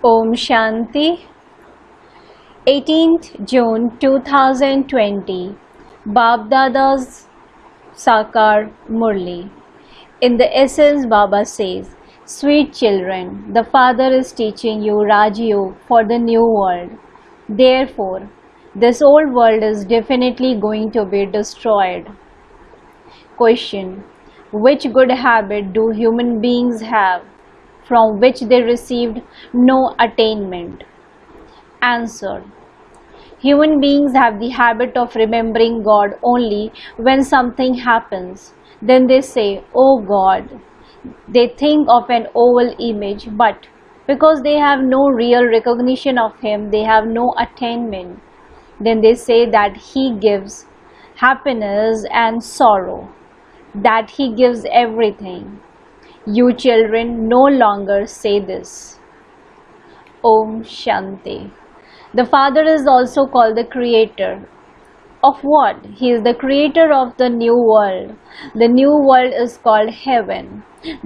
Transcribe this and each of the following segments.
Om Shanti. 18th June 2020. Bab Dada's Sakar Murli. In the essence, Baba says, "Sweet children, the Father is teaching you Raj Yoga for the new world. Therefore, this old world is definitely going to be destroyed." Question: which good habit do human beings have from which they received no attainment? Answer: human beings have the habit of remembering God only when something happens. Then they say, "Oh God." They think of an oval image, but because they have no real recognition of Him, they have no attainment. Then they say that He gives happiness and sorrow, that He gives everything. You children no longer say this. Om Shanti. The Father is also called the Creator. Of what? He is the creator of the new world. The new world is called heaven,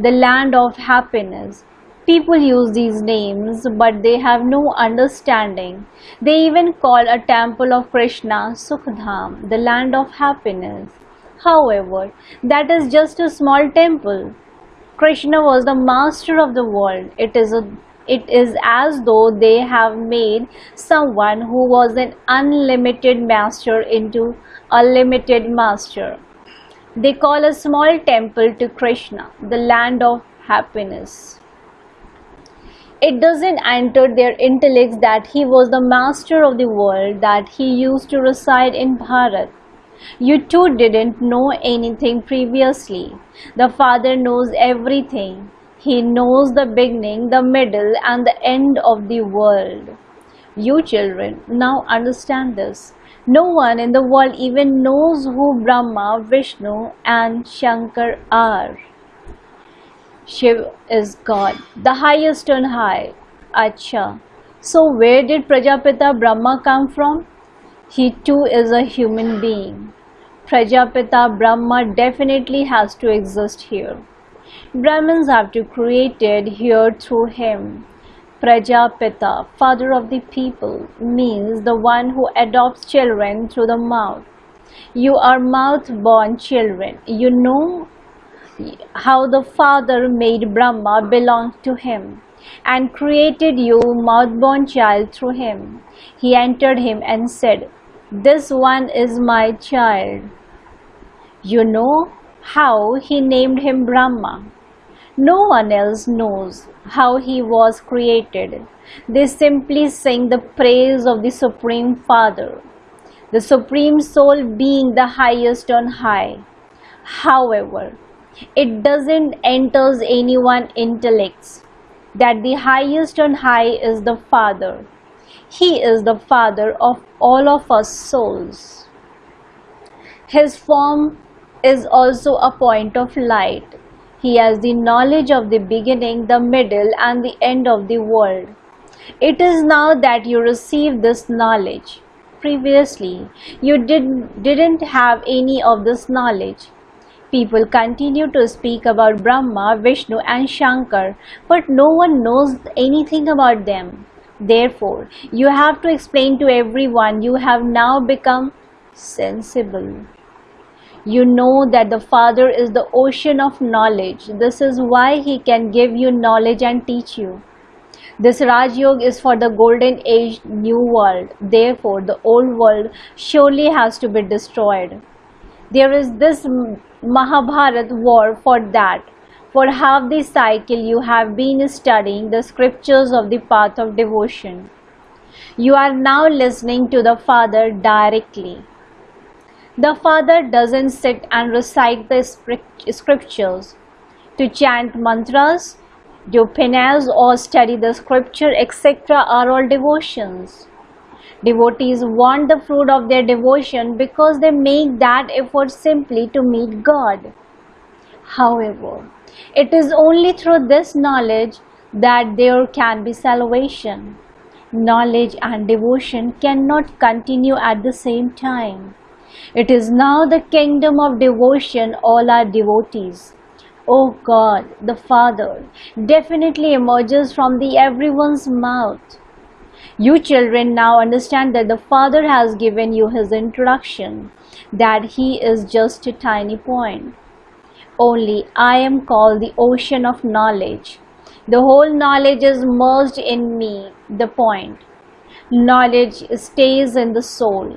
the land of happiness. People use these names, but they have no understanding. They even call a temple of Krishna Sukhdham, the land of happiness. However, that is just a small temple. Krishna was the master of the world. It is as though they have made someone who was an unlimited master into a limited master. They call a small temple to Krishna the land of happiness. It doesn't enter their intellects that he was the master of the world, that he used to reside in Bharat. You too didn't know anything previously. The Father knows everything. He knows the beginning, the middle, and the end of the world. You children now understand this. No one in the world even knows who Brahma, Vishnu, and Shankar are. Shiv is God, the highest on high. Acha. So where did Prajapita Brahma come from? He too is a human being. Prajapita Brahma definitely has to exist here. Brahmins have to created here through him. Prajapita, father of the people, means the one who adopts children through the mouth. You are mouth-born children. You know how the Father made Brahma belong to him and created you, mouth-born child, through him. He entered him and said, "This one is my child." You know how he named him Brahma. No one else knows how he was created. They simply sing the praise of the Supreme Father, the Supreme Soul being the highest on high. However, it doesn't enter anyone's intellects that the highest on high is the Father. He is the Father of all of us souls. His form is also a point of light. He has the knowledge of the beginning, the middle, and the end of the world. It is now that you receive this knowledge. Previously, you didn't have any of this knowledge. People continue to speak about Brahma, Vishnu, and Shankar, but no one knows anything about them. Therefore, you have to explain to everyone. You have now become sensible. You know that the Father is the ocean of knowledge. This is why He can give you knowledge and teach you. This Raj Yoga is for the golden age new world. Therefore, the old world surely has to be destroyed. There is this Mahabharat war for that. For half the cycle you have been studying the scriptures of the path of devotion. You are now listening to the Father directly. The Father doesn't sit and recite the scriptures. To chant mantras, do penance, or study the scripture, etc. are all devotions. Devotees want the fruit of their devotion because they make that effort simply to meet God. However, it is only through this knowledge that there can be salvation. Knowledge and devotion cannot continue at the same time. It is now the kingdom of devotion. All are devotees. Oh God, the Father definitely emerges from the everyone's mouth. You children now understand that the Father has given you his introduction, that he is just a tiny point. Only I am called the ocean of knowledge. The whole knowledge is merged in me, the point. Knowledge stays in the soul.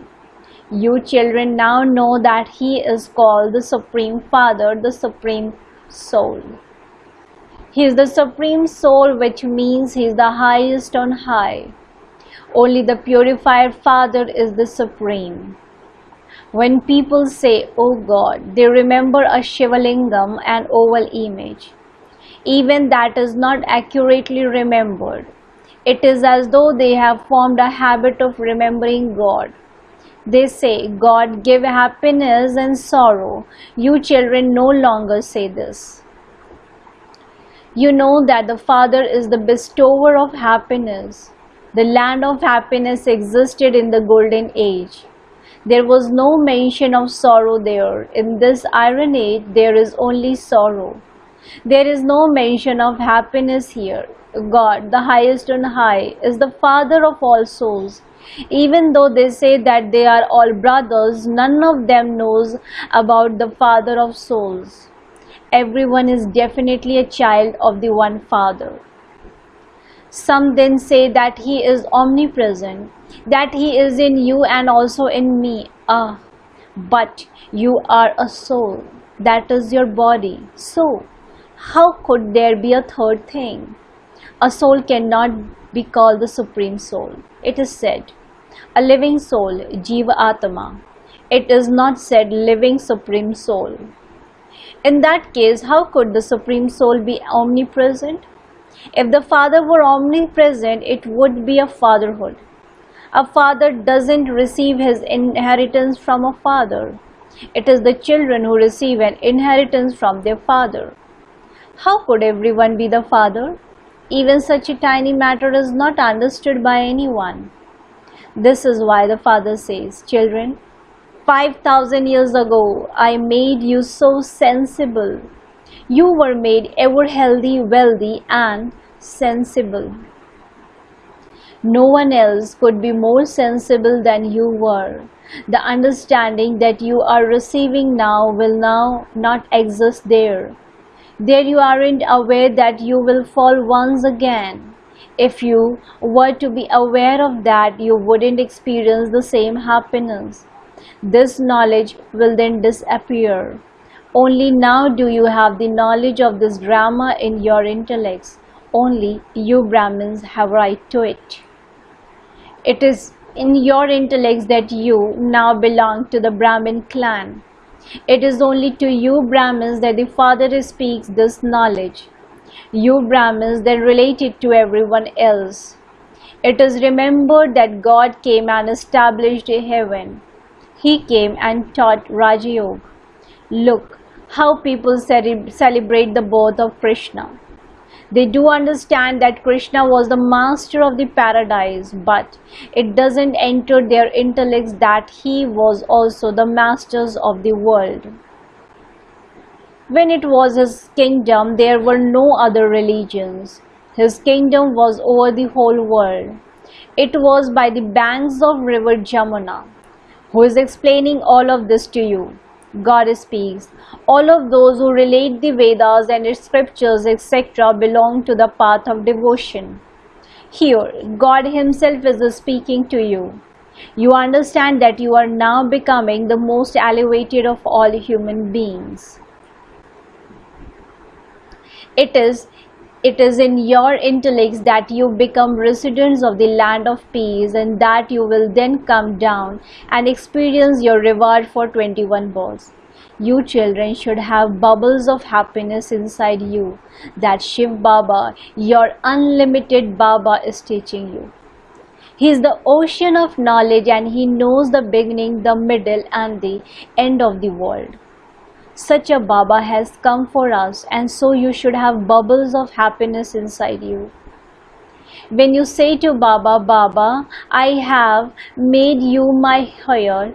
You children now know that he is called the Supreme Father, the Supreme Soul. He is the Supreme Soul, which means he is the highest on high. Only the purified Father is the Supreme. When people say, "Oh God," they remember a Shivalingam, an oval image. Even that is not accurately remembered. It is as though they have formed a habit of remembering God. They say, "God give happiness and sorrow." You children no longer say this. You know that the Father is the bestower of happiness. The land of happiness existed in the golden age. There was no mention of sorrow there. In this iron age, there is only sorrow. There is no mention of happiness here. God, the highest on high, is the Father of all souls. Even though they say that they are all brothers, none of them knows about the Father of souls. Everyone is definitely a child of the one Father. Some then say that he is omnipresent, that he is in you and also in me. But you are a soul. That is your body. So, how could there be a third thing? A soul cannot be called the Supreme Soul. It is said, a living soul, Jiva Atma. It is not said living Supreme Soul. In that case, how could the Supreme Soul be omnipresent? If the Father were omnipresent, it would be a fatherhood. A father doesn't receive his inheritance from a father. It is the children who receive an inheritance from their father. How could everyone be the father? Even such a tiny matter is not understood by anyone. This is why the Father says, "Children, 5,000 years ago, I made you so sensible. You were made ever healthy, wealthy, and sensible. No one else could be more sensible than you were. The understanding that you are receiving now will now not exist there. There you aren't aware that you will fall once again. If you were to be aware of that, you wouldn't experience the same happiness. This knowledge will then disappear. Only now do you have the knowledge of this drama in your intellects. Only you Brahmins have right to it. It is in your intellects that you now belong to the Brahmin clan. It is only to you Brahmins that the Father speaks this knowledge. You Brahmins then relate it to everyone else. It is remembered that God came and established a heaven. He came and taught Raja Yoga. Look how people celebrate the birth of Krishna. They do understand that Krishna was the master of the paradise, but it doesn't enter their intellects that he was also the masters of the world. When it was his kingdom, there were no other religions. His kingdom was over the whole world. It was by the banks of river Jamuna. Who is explaining all of this to you? God speaks. All of those who relate the Vedas and its scriptures, etc., belong to the path of devotion. Here, God himself is speaking to you. You understand that you are now becoming the most elevated of all human beings. It is in your intellects that you become residents of the land of peace, and that you will then come down and experience your reward for 21 births. You children should have bubbles of happiness inside you that Shiv Baba, your unlimited Baba, is teaching you. He is the ocean of knowledge, and he knows the beginning, the middle, and the end of the world. Such a Baba has come for us, and so you should have bubbles of happiness inside you. When you say to Baba, "Baba, I have made you my heir,"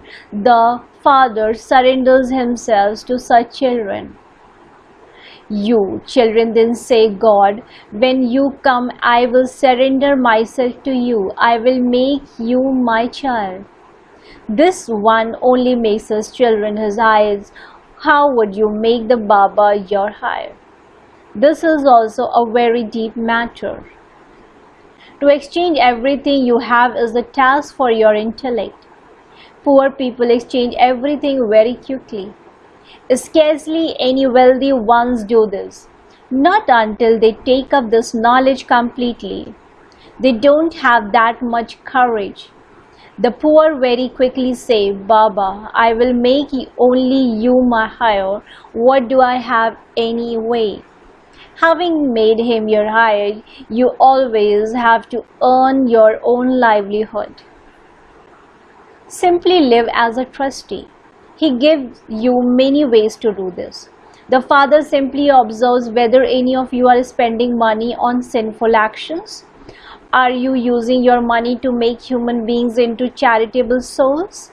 the Father surrenders himself to such children. You children then say, God, when you come, I will surrender myself to you. I will make you my child. This one only makes us children his eyes. How would you make the Baba your hire? This is also a very deep matter. To exchange everything you have is a task for your intellect. Poor people exchange everything very quickly. Scarcely any wealthy ones do this, not until they take up this knowledge completely. They don't have that much courage. The poor very quickly say, Baba, I will make only you my hire. What do I have anyway? Having made him your hire, you always have to earn your own livelihood. Simply live as a trustee. He gives you many ways to do this. The Father simply observes whether any of you are spending money on sinful actions. Are you using your money to make human beings into charitable souls?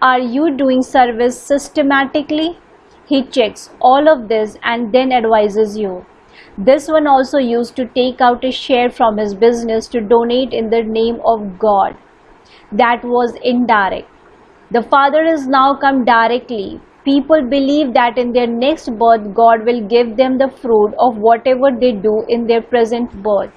Are you doing service systematically? He checks all of this and then advises you. This one also used to take out a share from his business to donate in the name of God. That was indirect. The Father is now come directly. People believe that in their next birth, God will give them the fruit of whatever they do in their present birth.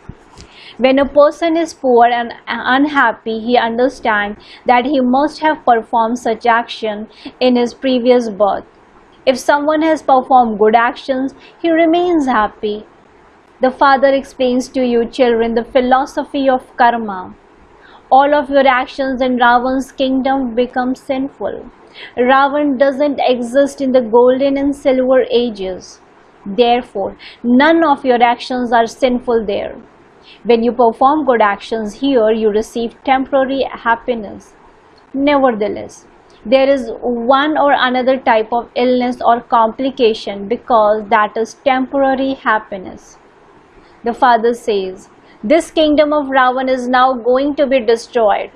When a person is poor and unhappy, he understands that he must have performed such action in his previous birth. If someone has performed good actions, he remains happy. The Father explains to you, children, the philosophy of karma. All of your actions in Ravan's kingdom become sinful. Ravan doesn't exist in the golden and silver ages. Therefore, none of your actions are sinful there. When you perform good actions here, you receive temporary happiness. Nevertheless, there is one or another type of illness or complication because that is temporary happiness. The Father says, this kingdom of Ravan is now going to be destroyed.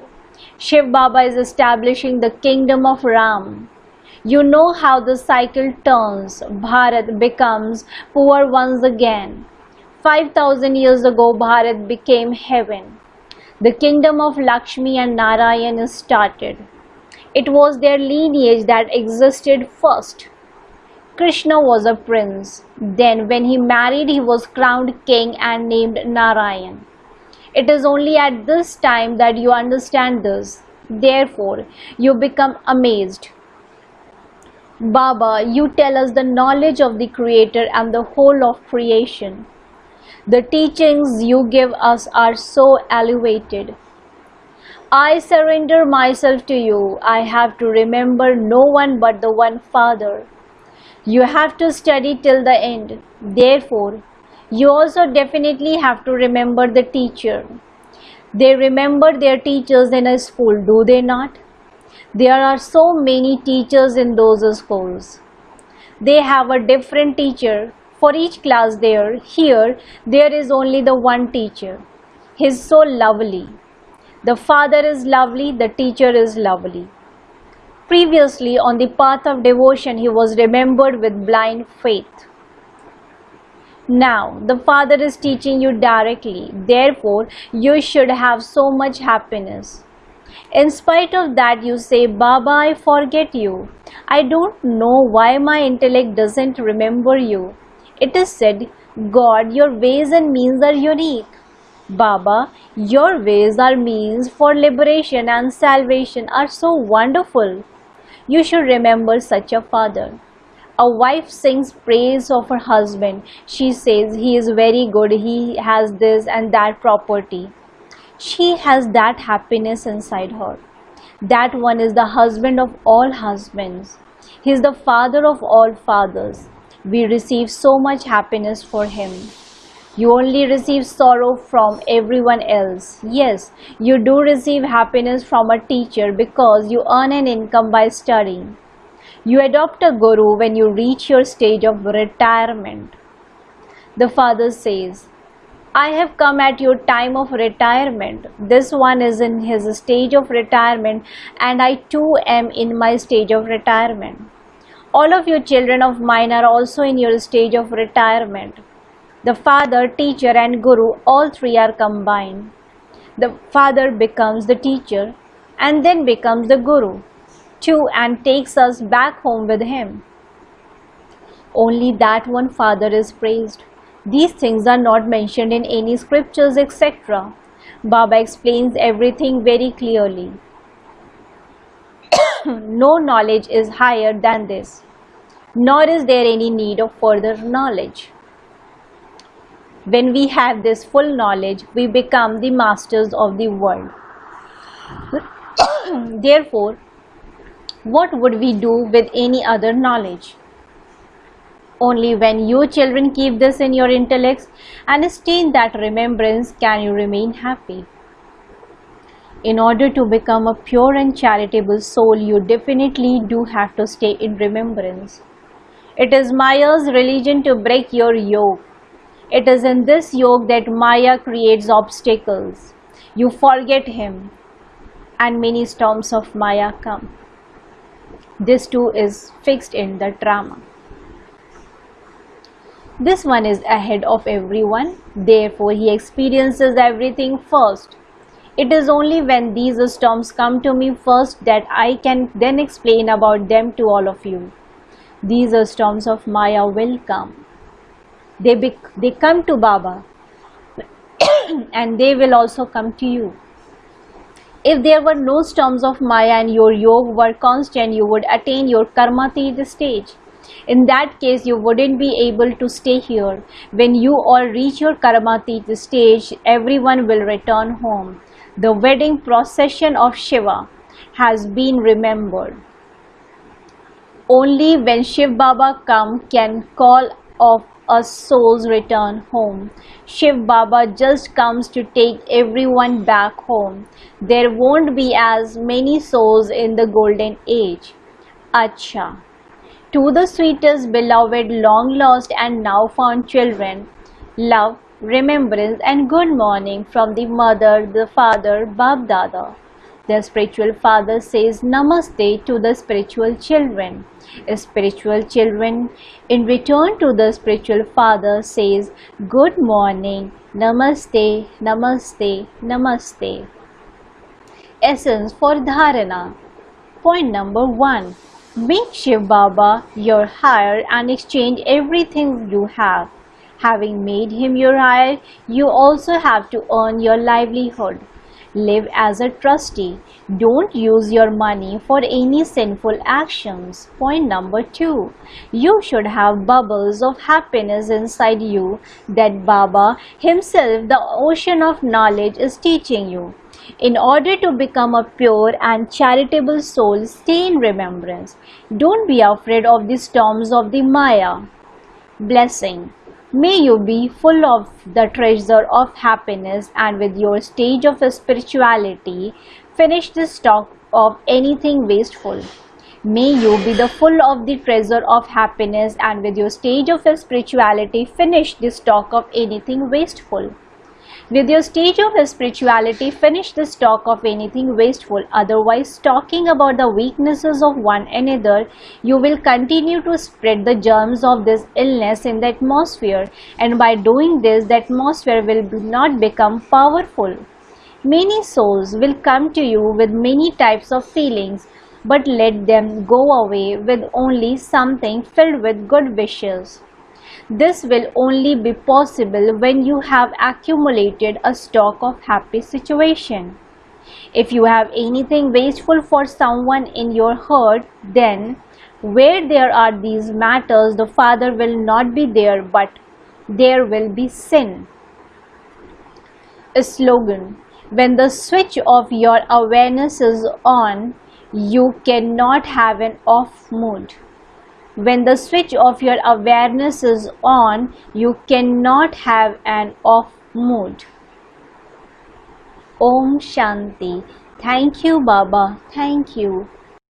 Shiv Baba is establishing the kingdom of Ram. You know how the cycle turns. Bharat becomes poor once again. 5,000 years ago, Bharat became heaven. The kingdom of Lakshmi and Narayan is started. It was their lineage that existed first. Krishna was a prince. Then when he married, he was crowned king and named Narayan. It is only at this time that you understand this. Therefore, you become amazed. Baba, you tell us the knowledge of the Creator and the whole of creation. The teachings you give us are so elevated. I surrender myself to you. I have to remember no one but the one Father. You have to study till the end. Therefore, you also definitely have to remember the teacher. They remember their teachers in a school, do they not? There are so many teachers in those schools. They have a different teacher for each class there. Here, there is only the one teacher. He is so lovely. The Father is lovely, the teacher is lovely. Previously, on the path of devotion, he was remembered with blind faith. Now, the Father is teaching you directly. Therefore, you should have so much happiness. In spite of that, you say, Baba, I forget you. I don't know why my intellect doesn't remember you. It is said, God, your ways and means are unique. Baba, your ways are means for liberation and salvation are so wonderful. You should remember such a father. A wife sings praise of her husband. She says he is very good, he has this and that property. She has that happiness inside her. That one is the husband of all husbands. He is the father of all fathers. We receive so much happiness for him. You only receive sorrow from everyone else. Yes, you do receive happiness from a teacher because you earn an income by studying. You adopt a guru when you reach your stage of retirement. The Father says, I have come at your time of retirement. This one is in his stage of retirement and I too am in my stage of retirement. All of you children of mine are also in your stage of retirement. The father, teacher and guru, all three are combined. The father becomes the teacher and then becomes the guru too and takes us back home with him. Only that one father is praised. These things are not mentioned in any scriptures, etc. Baba explains everything very clearly. No knowledge is higher than this, nor is there any need of further knowledge. When we have this full knowledge, we become the masters of the world. Therefore, what would we do with any other knowledge? Only when you children keep this in your intellects and stay in that remembrance can you remain happy. In order to become a pure and charitable soul, you definitely do have to stay in remembrance. It is Maya's religion to break your yoke. It is in this yoke that Maya creates obstacles. You forget him and many storms of Maya come. This too is fixed in the drama. This one is ahead of everyone, therefore he experiences everything first. It is only when these storms come to me first that I can then explain about them to all of you. These storms of Maya will come. They come to Baba and they will also come to you. If there were no storms of Maya and your yoga were constant, you would attain your karmatit stage. In that case, you wouldn't be able to stay here. When you all reach your karmatit stage, everyone will return home. The wedding procession of Shiva has been remembered. Only when Shiv Baba come can call of us souls return home. Shiv Baba just comes to take everyone back home. There won't be as many souls in the golden age. Acha. To the sweetest, beloved, long lost and now found children, love, remembrance and good morning from the mother, the father, Bab Dada. The spiritual father says Namaste to the spiritual children. Spiritual children in return to the spiritual father says good morning, Namaste, Namaste, Namaste. Essence for Dharana. Point number 1. Make Shiv Baba your hire and exchange everything you have. Having made him your hire, you also have to earn your livelihood. Live as a trustee. Don't use your money for any sinful actions. Point number 2. You should have bubbles of happiness inside you that Baba himself, the ocean of knowledge, is teaching you. In order to become a pure and charitable soul, stay in remembrance. Don't be afraid of the storms of the Maya. Blessing. May you be full of the treasure of happiness and with your stage of spirituality, finish the stock of anything wasteful. May you be the full of the treasure of happiness and with your stage of spirituality, finish the stock of anything wasteful. With your stage of spirituality, finish the stock of anything wasteful. Otherwise, talking about the weaknesses of one another, you will continue to spread the germs of this illness in the atmosphere, and by doing this, the atmosphere will not become powerful. Many souls will come to you with many types of feelings, but let them go away with only something filled with good wishes. This will only be possible when you have accumulated a stock of happy situation. If you have anything wasteful for someone in your heart, then where there are these matters, the Father will not be there, but there will be sin. A slogan. When the switch of your awareness is on, you cannot have an off mood. When the switch of your awareness is on, you cannot have an off mood. Om Shanti. Thank you, Baba. Thank you.